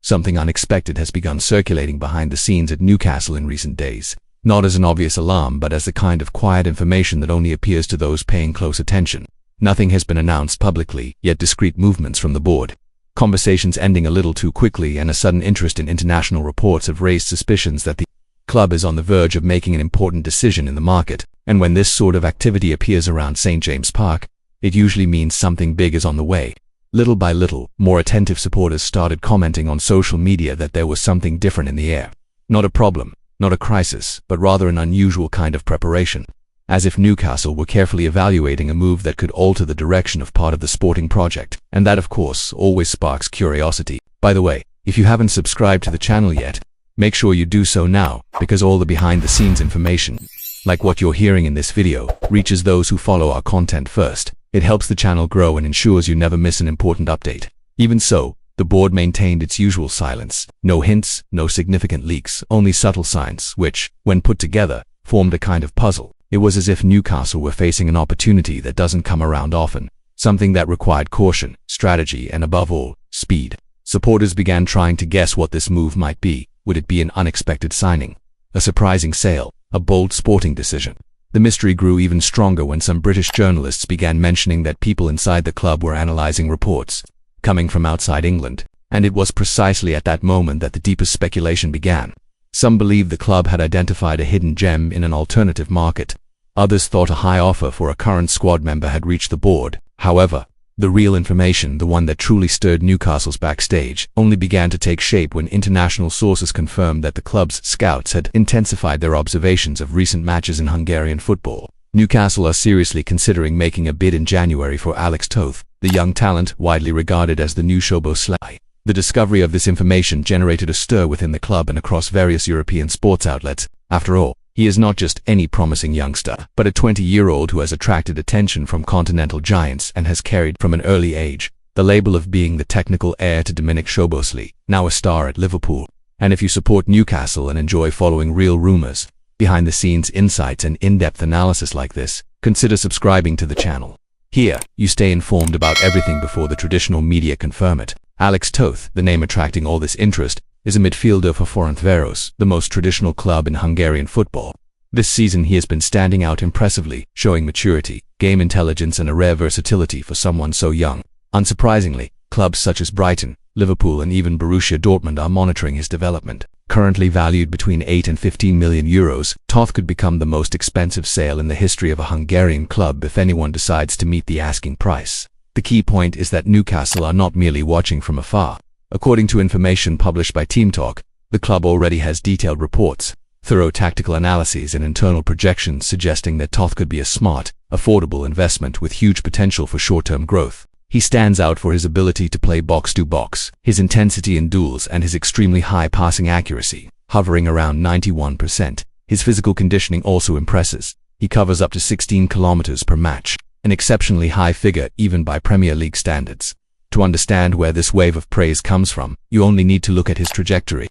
something unexpected has begun circulating behind the scenes at Newcastle in recent days. Not as an obvious alarm, but as the kind of quiet information that only appears to those paying close attention. Nothing has been announced publicly, yet discreet movements from the board. Conversations ending a little too quickly, and a sudden interest in international reports have raised suspicions that the club is on the verge of making an important decision in the market. And when this sort of activity appears around St. James Park, it usually means something big is on the way. Little by little, more attentive supporters started commenting on social media that there was something different in the air. Not a problem, not a crisis, but rather an unusual kind of preparation. As if Newcastle were carefully evaluating a move that could alter the direction of part of the sporting project. And that, of course, always sparks curiosity. By the way, if you haven't subscribed to the channel yet, make sure you do so now, because all the behind-the-scenes information, like what you're hearing in this video, reaches those who follow our content first. It helps the channel grow and ensures you never miss an important update. Even so, the board maintained its usual silence. No hints, no significant leaks, only subtle signs which, when put together, formed a kind of puzzle. It was as if Newcastle were facing an opportunity that doesn't come around often, something that required caution, strategy, and above all, speed. Supporters began trying to guess what this move might be. Would it be an unexpected signing, a surprising sale, a bold sporting decision? The mystery grew even stronger when some British journalists began mentioning that people inside the club were analyzing reports coming from outside England, and it was precisely at that moment that the deepest speculation began. Some believed the club had identified a hidden gem in an alternative market. Others thought a high offer for a current squad member had reached the board. However, the real information, the one that truly stirred Newcastle's backstage, only began to take shape when international sources confirmed that the club's scouts had intensified their observations of recent matches in Hungarian football. Newcastle are seriously considering making a bid in January for Alex Toth, the young talent widely regarded as the new Szoboszlai. The discovery of this information generated a stir within the club and across various European sports outlets. After all, he is not just any promising youngster, but a 20-year-old who has attracted attention from continental giants and has carried from an early age the label of being the technical heir to Dominik Szoboszlai, now a star at Liverpool. And if you support Newcastle and enjoy following real rumors, behind-the-scenes insights, and in-depth analysis like this, consider subscribing to the channel. Here, you stay informed about everything before the traditional media confirm it. Alex Toth, the name attracting all this interest, is a midfielder for Ferencváros, the most traditional club in Hungarian football. This season he has been standing out impressively, showing maturity, game intelligence, and a rare versatility for someone so young. Unsurprisingly, clubs such as Brighton, Liverpool, and even Borussia Dortmund are monitoring his development. Currently valued between 8 and 15 million euros, Toth could become the most expensive sale in the history of a Hungarian club if anyone decides to meet the asking price. The key point is that Newcastle are not merely watching from afar. According to information published by Team Talk, the club already has detailed reports, thorough tactical analyses, and internal projections suggesting that Toth could be a smart, affordable investment with huge potential for short-term growth. He stands out for his ability to play box-to-box, his intensity in duels, and his extremely high passing accuracy, hovering around 91%. His physical conditioning also impresses. He covers up to 16 kilometers per match, an exceptionally high figure even by Premier League standards. To understand where this wave of praise comes from, you only need to look at his trajectory.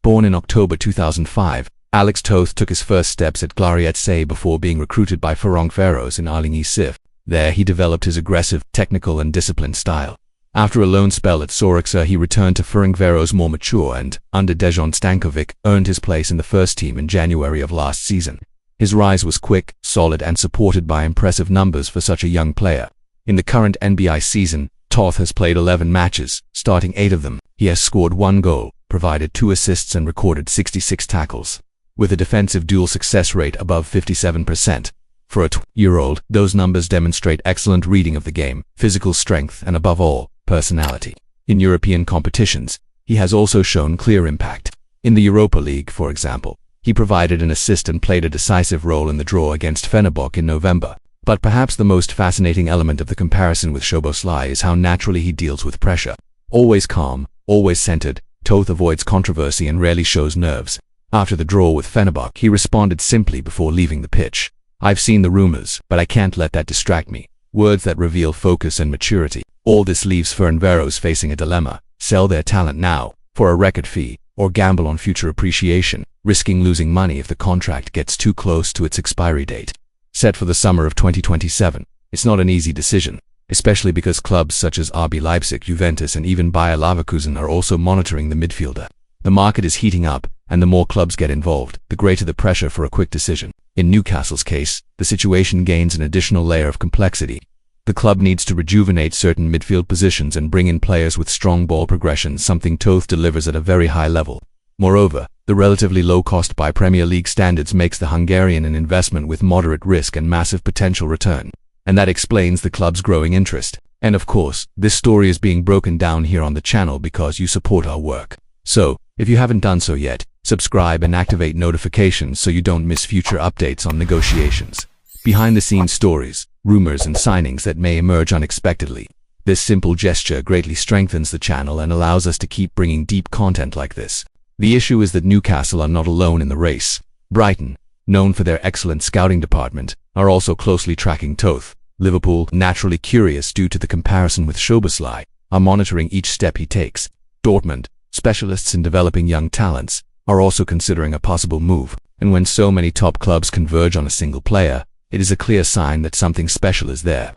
Born in October 2005, Alex Toth took his first steps at Glarietce before being recruited by Ferencváros in Arlinyi Sif. There he developed his aggressive, technical, and disciplined style. After a loan spell at Szoboszlai, he returned to Ferencváros more mature and, under Dejan Stankovic, earned his place in the first team in January of last season. His rise was quick, solid, and supported by impressive numbers for such a young player. In the current NBI season, Toth has played 11 matches, starting 8 of them. He has scored 1 goal, provided 2 assists, and recorded 66 tackles, with a defensive duel success rate above 57%. For a 20-year-old, those numbers demonstrate excellent reading of the game, physical strength, and above all, personality. In European competitions, he has also shown clear impact. In the Europa League, for example, he provided an assist and played a decisive role in the draw against Fenerbahce in November. But perhaps the most fascinating element of the comparison with Szoboszlai is how naturally he deals with pressure. Always calm, always centered, Toth avoids controversy and rarely shows nerves. After the draw with Fenerbahce, he responded simply before leaving the pitch. "I've seen the rumors, but I can't let that distract me." Words that reveal focus and maturity. All this leaves Ferencváros facing a dilemma: sell their talent now, for a record fee, or gamble on future appreciation, risking losing money if the contract gets too close to its expiry date. Set for the summer of 2027, it's not an easy decision. especially because clubs such as RB Leipzig, Juventus, and even Bayer Leverkusen are also monitoring the midfielder. The market is heating up, and the more clubs get involved, the greater the pressure for a quick decision. In Newcastle's case, the situation gains an additional layer of complexity. The club needs to rejuvenate certain midfield positions and bring in players with strong ball progression, something Toth delivers at a very high level. Moreover, the relatively low cost by Premier League standards makes the Hungarian an investment with moderate risk and massive potential return. And that explains the club's growing interest. And of course, this story is being broken down here on the channel because you support our work. So, if you haven't done so yet, subscribe and activate notifications so you don't miss future updates on negotiations, behind-the-scenes stories, rumors, and signings that may emerge unexpectedly. This simple gesture greatly strengthens the channel and allows us to keep bringing deep content like this. The issue is that Newcastle are not alone in the race. Brighton, known for their excellent scouting department, are also closely tracking Toth. Liverpool, naturally curious due to the comparison with Szoboszlai, are monitoring each step he takes. Dortmund, specialists in developing young talents, are also considering a possible move. And when so many top clubs converge on a single player, it is a clear sign that something special is there.